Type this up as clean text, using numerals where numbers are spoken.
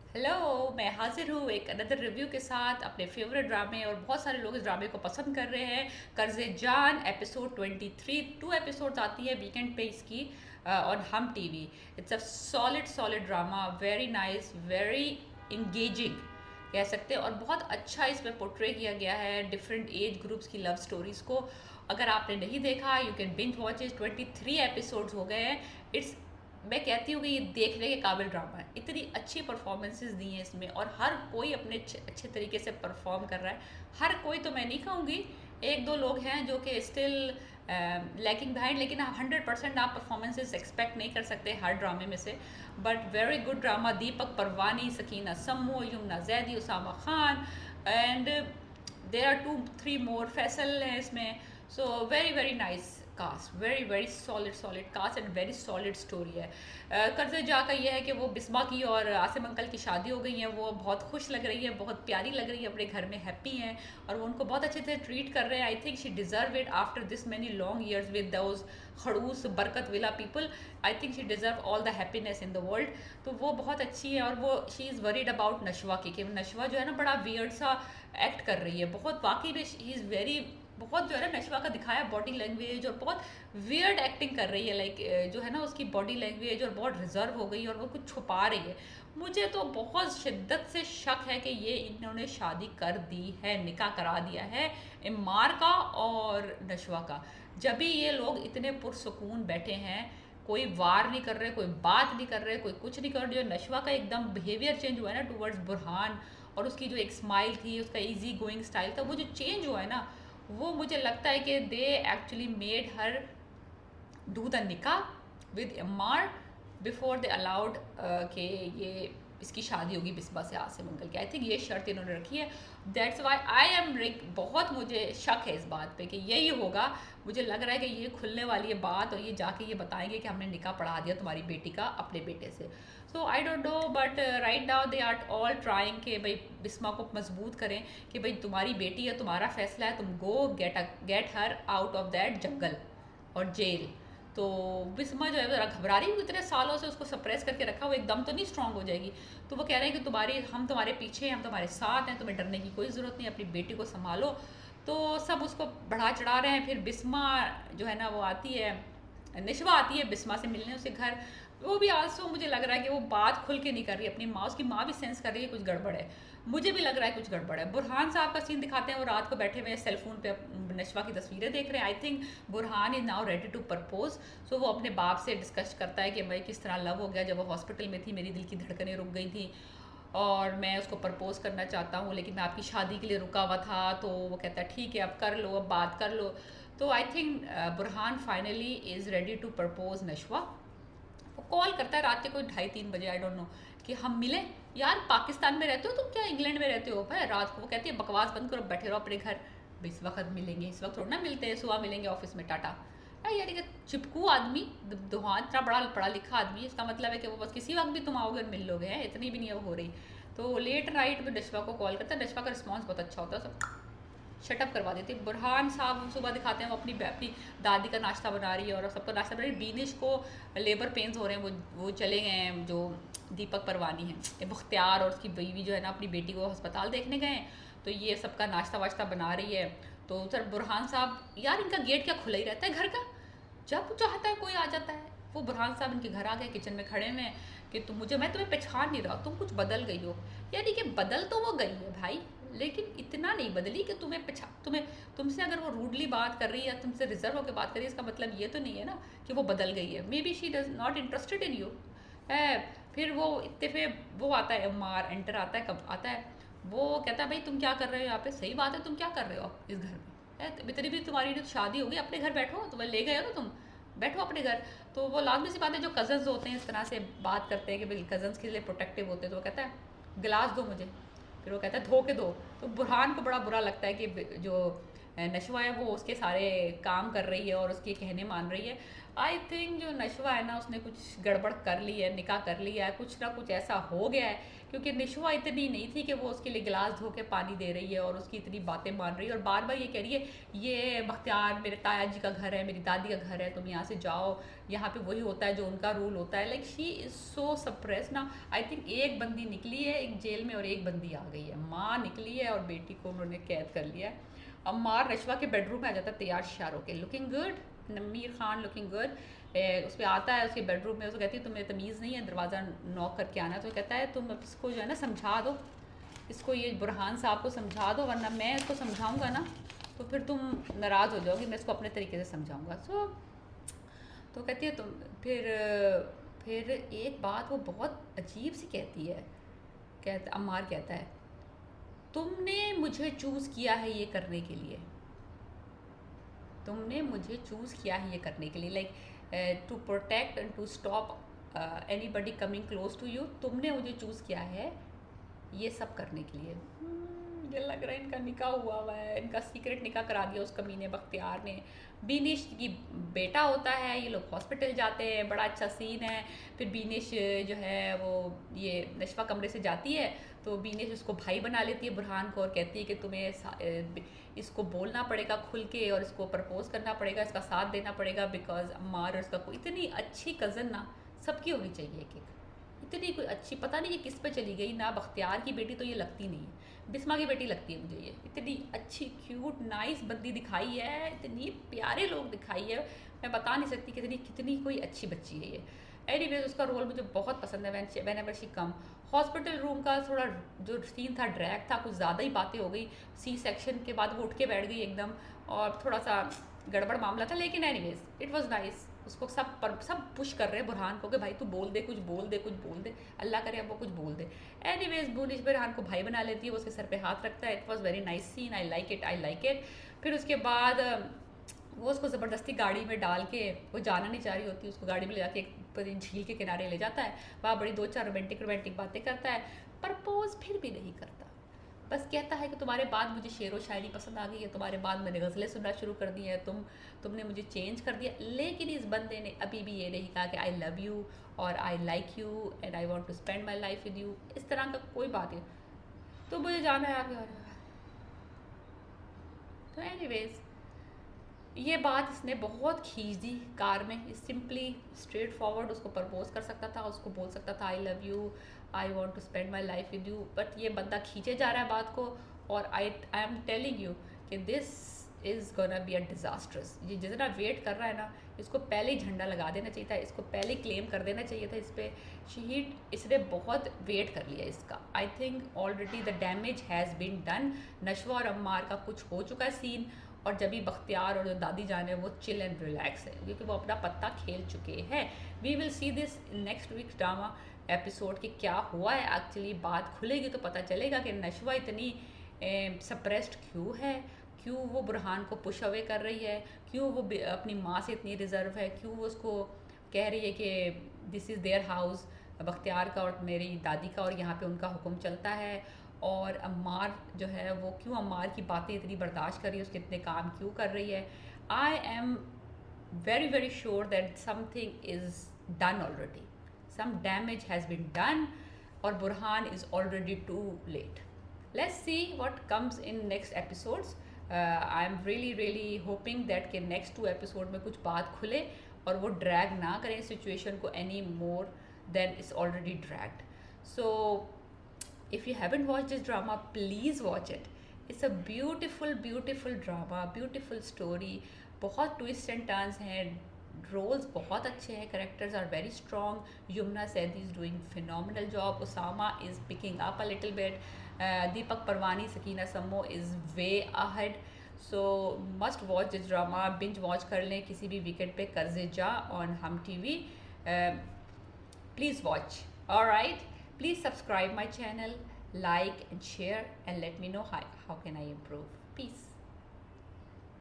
Hello, मैं हाजिर हूँ एक अनदर रिव्यू के साथ अपने फेवरेट ड्रामे। और बहुत सारे लोग इस ड्रामे को पसंद कर रहे हैं। कर्जे जान एपिसोड 23, 2 एपिसोड्स आती है वीकेंड पे इसकी ऑन हम TV. It's a solid solid drama, very nice, very engaging कह सकते हैं। और बहुत अच्छा इसमें पोर्ट्रे किया गया है डिफरेंट एज ग्रुप्स की लव स्टोरीज को। अगर आपने नहीं देखा, you can binge watch it. 23 episodes हो गए हैं। इट्स मैं कहती हूँ कि ये देखने के काबिल ड्रामा है। इतनी अच्छी परफॉर्मेंसेज दी हैं इसमें और हर कोई अपने अच्छे अच्छे तरीके से परफॉर्म कर रहा है। हर कोई तो मैं नहीं कहूँगी, एक दो लोग हैं जो कि स्टिल लैकिंग बिहाइंड, लेकिन 100% आप परफॉर्मेंसेज एक्सपेक्ट नहीं कर सकते हर ड्रामे में से। But very good drama. Deepak Perwani, Sakina Sammo, Yumna Zaidi, Usama Khan and there are 2 3 more, Faisal है इसमें। So very very nice cast, very very solid solid cast and very solid story है। कर्जे जा का ये है कि वो बिस्मा की और आसिम अंकल की शादी हो गई है। वो बहुत खुश लग रही है, बहुत प्यारी लग रही है, अपने घर में हैप्पी हैं और वो उनको बहुत अच्छे से ट्रीट कर रहे हैं। I think she deserve it after this many long years with those खड़ूस बरकत villa people. I think she deserve all the happiness in the world. तो वो बहुत अच्छी है। और वो शी इज़ वरीड अबाउट नशवा की, कि नशवा जो है ना बड़ा वियर्ड सा एक्ट कर रही है। बहुत वाकई में ही इज़ वेरी, बहुत जो है ना नशवा का दिखाया बॉडी लैंग्वेज, और बहुत वियर्ड एक्टिंग कर रही है। लाइक जो है ना उसकी बॉडी लैंग्वेज और बहुत रिजर्व हो गई और वो कुछ छुपा रही है। मुझे तो बहुत शिद्दत से शक है कि ये इन्होंने शादी कर दी है, निकाह करा दिया है इमार का और नशवा का। जब भी ये लोग इतने पुरसकून बैठे हैं, कोई वार नहीं कर रहे, कोई बात नहीं कर रहे, कोई कुछ नहीं कर रहे। जो नशवा का एकदम बिहेवियर चेंज हुआ है ना टूवर्ड्स बुरहान, और उसकी जो एक स्माइल थी, उसका इजी गोइंग स्टाइल था, वो जो चेंज हुआ है ना, वो मुझे लगता है कि they actually made her do the nikah with Ammar before they allowed कि ये इसकी शादी होगी बिस्बा से, आसिम अंकल की। आई थिंक ये शर्त इन्होंने रखी है। दैट्स वाई आई एम रिक, बहुत मुझे शक है इस बात पे कि यही होगा। मुझे लग रहा है कि ये खुलने वाली है बात और ये जाके ये बताएंगे कि हमने निकाह पढ़ा दिया तुम्हारी बेटी का अपने बेटे से। So I don't know, but right now they are all trying कि भाई बिस्मा को मजबूत करें कि भाई तुम्हारी बेटी है, तुम्हारा फैसला है, तुम go get her out of that jungle और जेल। तो बिस्मा जो है ज़रा घबरा रही है, इतने सालों से उसको सप्रेस करके रखा, वो एकदम तो नहीं स्ट्रांग हो जाएगी। तो वो कह रहे हैं कि हम तुम्हारे पीछे हैं, हम तुम्हारे साथ हैं, तुम्हें डरने की कोई ज़रूरत नहीं, अपनी बेटी को संभालो। तो सब उसको बढ़ा चढ़ा रहे हैं। फिर बिस्मा जो है ना वो आती है, निशवा आती है बिस्मा से मिलने उसके घर। वो भी आल्सो मुझे लग रहा है कि वो बात खुल के नहीं कर रही अपनी माँ, उसकी माँ भी सेंस कर रही है कुछ गड़बड़ है। मुझे भी लग रहा है कुछ गड़बड़ है। बुरहान साहब का सीन दिखाते हैं, वो रात को बैठे हुए सेलफोन पे नशवा की तस्वीरें देख रहे हैं। I think Burhan is now ready to propose. So वो अपने बाप से डिस्कस करता है कि भाई किस तरह लव हो गया, जब वो हॉस्पिटल में थी मेरी दिल की धड़कनें रुक गई थी और मैं उसको प्रपोज करना चाहता हूँ, लेकिन मैं आपकी शादी के लिए रुका हुआ था। तो वो कहता है ठीक है, अब कर लो, अब बात कर लो। तो I think Burhan finally is ready to propose Nashwa. वो कॉल करता है रात के कोई 2:30-3 बजे, आई डोंट नो, कि हम मिलें। यार पाकिस्तान में रहते हो तुम, क्या इंग्लैंड में रहते हो भाई? रात को वो कहती है बकवास बंद करो, बैठे रहो अपने घर। इस वक्त मिलेंगे, इस वक्त थोड़ा ना मिलते हैं, सुबह मिलेंगे ऑफिस में, टाटा। यार ये चिपकू आदमी, दुहान इतना बड़ा पढ़ा लिखा आदमी, इसका मतलब है कि वो बस किसी वक्त भी तुम आओगे और मिल लोगे हैं, इतनी भी नहीं हो रही। तो लेट नाइट में नशवा को कॉल करता है। नशवा का रिस्पॉन्स बहुत अच्छा होता है, सब शटअप करवा देती है। बुरहान साहब सुबह दिखाते हैं वो अपनी अपनी दादी का नाश्ता बना रही है और सबका नाश्ता बना रही है। बीनिश को लेबर पेन्स हो रहे हैं, वो चले गए हैं, जो दीपक परवानी है, ये मुख्तियार और उसकी बीवी जो है ना अपनी बेटी को अस्पताल देखने गए हैं। तो ये सबका नाश्ता वाश्ता बना रही है। तो सर बुरहान साहब, यार इनका गेट क्या खुला ही रहता है घर का, जब चाहता है कोई आ जाता है। वो बुरहान साहब इनके घर आ गए, किचन में खड़े हुए हैं कि मैं तुम्हें पहचान नहीं रहा, तुम कुछ बदल गई हो। यानी कि बदल तो वो गई है भाई, लेकिन इतना नहीं बदली कि तुम्हें तुमसे अगर वो रूडली बात कर रही है या तुमसे रिजर्व होकर बात कर रही है, इसका मतलब ये तो नहीं है ना कि वो बदल गई है। May be she does not interested in you है। फिर वो इतने वो आता है, मार एंटर आता है, कब आता है, वो कहता है भाई तुम क्या कर रहे हो यहाँ पे? सही बात है, तुम क्या कर रहे हो इस घर में? है इतनी भी तुम्हारी जो शादी होगी, अपने घर बैठो, तुम्हें ले गए हो ना तुम, बैठो अपने घर। तो वो लाजमी सी बात है, जो कज़न्स होते हैं इस तरह से बात करते हैं कि भाई कज़न्स के लिए प्रोटेक्टिव होते हैं। तो वो कहता है गिलास दो मुझे, फिर वो कहता है धो के दो। तो बुरहान को बड़ा बुरा लगता है कि जो नशवा है वो उसके सारे काम कर रही है और उसके कहने मान रही है। आई थिंक जो नशवा है ना उसने कुछ गड़बड़ कर ली है, निकाह कर लिया है, कुछ ना कुछ ऐसा हो गया है क्योंकि निशवा इतनी नहीं थी कि वो उसके लिए गिलास धो के पानी दे रही है और उसकी इतनी बातें मान रही है और बार बार ये कह रही है ये बख्तियार मेरे ताया जी का घर है, मेरी दादी का घर है, तुम यहाँ से जाओ, यहाँ पे वही होता है जो उनका रूल होता है। Like she is so suppress ना। आई थिंक एक बंदी निकली है एक जेल में और एक बंदी आ गई है, माँ निकली है और बेटी को उन्होंने कैद कर लिया है। अम्मार नशवा के बेडरूम में आ जाता है तैयार श्यार होके, लुकिंग गुड, नमीर खान लुकिंग गुड। उस पर आता है उसके बेडरूम में, उसको कहती है तुम्हें तमीज़ नहीं है दरवाज़ा नॉक करके आना। तो कहता है तुम इसको जो है ना समझा दो, इसको ये बुरहान साहब को समझा दो, वरना मैं इसको समझाऊंगा ना तो फिर तुम नाराज़ हो जाओगी, मैं इसको अपने तरीके से समझाऊंगा। सो तो कहती है तुम फिर एक बात वो बहुत अजीब सी कहती है, अम्मार कहता है तुमने मुझे चूज़ किया है ये करने के लिए, तुमने मुझे चूज़ किया है ये करने के लिए, like to protect and to stop anybody coming close to you, तुमने मुझे चूज़ किया है ये सब करने के लिए। मुझे लग रहा है इनका निकाह हुआ है, इनका सीक्रेट निकाह करा दिया उस कमीने बख्तियार ने। बीनिश की बेटा होता है, ये लोग हॉस्पिटल जाते हैं, बड़ा अच्छा सीन है। फिर बीनिश जो है वो ये नशवा कमरे से जाती है तो बीनिश उसको भाई बना लेती है बुरहान को और कहती है कि तुम्हें इसको बोलना पड़ेगा खुल के और इसको प्रपोज करना पड़ेगा, इसका साथ देना पड़ेगा, बिकॉज अम्मार और इसका इतनी अच्छी कज़न ना सबकी होनी चाहिए एक एक, इतनी कोई अच्छी, पता नहीं ये किस पे चली गई ना। बख्तियार की बेटी तो ये लगती नहीं है, बिस्मा की बेटी लगती है मुझे ये, इतनी अच्छी क्यूट नाइस बंदी दिखाई है, इतनी प्यारे लोग दिखाई है, मैं बता नहीं सकती कितनी कितनी कोई अच्छी बच्ची है ये। एनीवेज उसका रोल मुझे बहुत पसंद है, when ever she come. Hospital room का थोड़ा जो सीन था ड्रैग था, कुछ ज़्यादा ही बातें हो गई, सी सेक्शन के बाद वो उठ के बैठ गई एकदम और थोड़ा सा गड़बड़ मामला था, लेकिन एनीवेज इट वाज नाइस। उसको सब पुश कर रहे हैं बुरहान को कि भाई तू बोल दे, कुछ बोल दे, कुछ बोल दे, अल्लाह करे अब वो कुछ बोल दे। एनीवेज बुनिश बुरहान को भाई बना लेती है, वो उसके सर पे हाथ रखता है। It was very nice scene, I like it. फिर उसके बाद वो उसको ज़बरदस्ती गाड़ी में डाल के, वो जाना नहीं चाह रही होती, उसको गाड़ी में ले जाके झील के किनारे ले जाता है, वहाँ बड़ी दो चार रोमांटिक बातें करता है, प्रपोज फिर भी नहीं करता, बस कहता है कि तुम्हारे बाद मुझे शेर व शायरी पसंद आ गई है, तुम्हारे बाद मैंने गज़लें सुनना शुरू कर दी है, तुमने मुझे चेंज कर दिया। लेकिन इस बंदे ने अभी भी ये नहीं कहा कि आई लव यू और I like you and I want to spend my life with you, इस तरह का कोई बात है तो मुझे जाना है आगे। तो एनीवेज ये बात इसने बहुत खींच दी कार में, सिंपली स्ट्रेट फॉरवर्ड उसको प्रपोज कर सकता था, उसको बोल सकता था I love you, I want to spend my life with you, but ये बंदा खींचे जा रहा है बात को। और आई एम टेलिंग यू कि this is gonna be a disastrous. ये जितना वेट कर रहा है ना, इसको पहले ही झंडा लगा देना चाहिए था, इसको पहले क्लेम कर देना चाहिए था इस पर शहीद। इसने बहुत वेट कर लिया इसका। I think already the damage has been done. Nashwa और अम्मार का कुछ हो चुका है सीन, और जब भी बख्तियार और जो दादी जान है वो चिल एंड रिलैक्स है, क्योंकि वो अपना पत्ता खेल चुके हैं। We will see this next week drama episode कि क्या हुआ है एक्चुअली। बात खुलेगी तो पता चलेगा कि नशवा इतनी सप्रेस्ड क्यों है, क्यों वो बुरहान को पुश अवे कर रही है, क्यों वो अपनी माँ से इतनी रिजर्व है, क्यों वो उसको कह रही है कि this is their house, Bakhtiyar का और मेरी दादी का, और यहाँ पे उनका हुक्म चलता है। और अम्मार जो है वो क्यों अम्मार की बातें इतनी बर्दाश्त कर रही है, उसके इतने काम क्यों कर रही है। I am very very sure that something is done already, some damage has been done, और Burhan is already too late. Let's see what comes in next episodes. I am really hoping that कि next 2 episode में कुछ बात खुले और वो drag ना करें सिचुएशन को any more than it's already dragged. So if you haven't watched this drama, please watch it. It's a beautiful drama, beautiful story. बहुत twists and turns हैं, रोल्स बहुत अच्छे हैं, characters are very strong. Yumna Zaidi is doing phenomenal job, Usama is picking up a little bit, Deepak Perwani, Sakina Sammo is way ahead. So must watch this drama, binge watch कर लें किसी भी weekend पे, कर्जे जा ऑन हम TV. Please watch, alright. Please subscribe my channel, like and share, and let me know how can I improve. Peace.